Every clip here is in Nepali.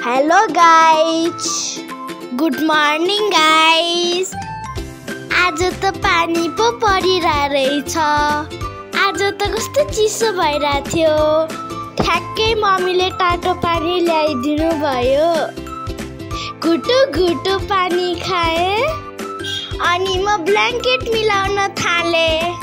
Hello guys, good morning guys. आज त पानी पो परिरहेछ। आज त कस्तो चिसो भइरहेको थियो। ठ्याक्कै मम्मीले तातो पानी ल्याइदिनु भयो। घुटु घुटु पानी खाएँ अनि म ब्ल्याङ्केट मिलाउन थालेँ।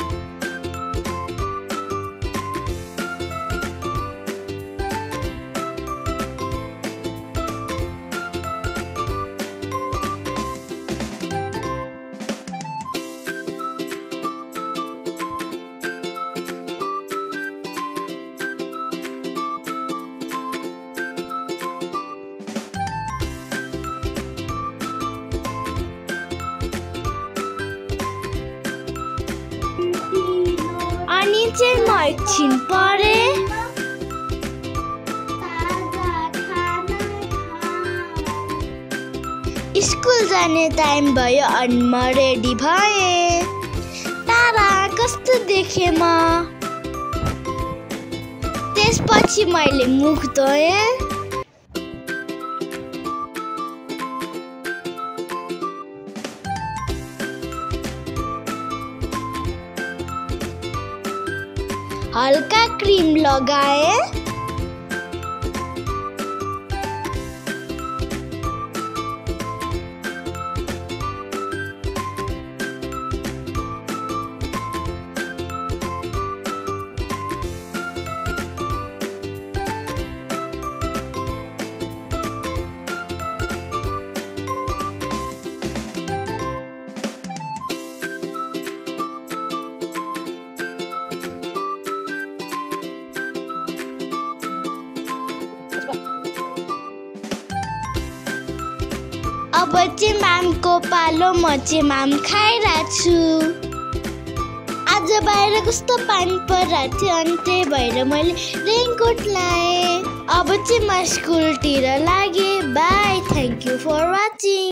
अनि चाहिँ म एकछिन पढेँ। स्कुल जाने टाइम भयो अनि म रेडी भएँ। तारा कस्तो देखेँ म। त्यसपछि मैले मुख धोएँ। हल्का क्रिम लगाएँ। अब चाहिँ मामको पालो, म चाहिँ माम खाइरहेको छु। आज बाहिर कस्तो पानी परिरहेको थियो अनि त्यही भएर मैले रेनकोट लाएँ। अब चाहिँ म स्कुलतिर लागेँ। Bye, thank you for watching.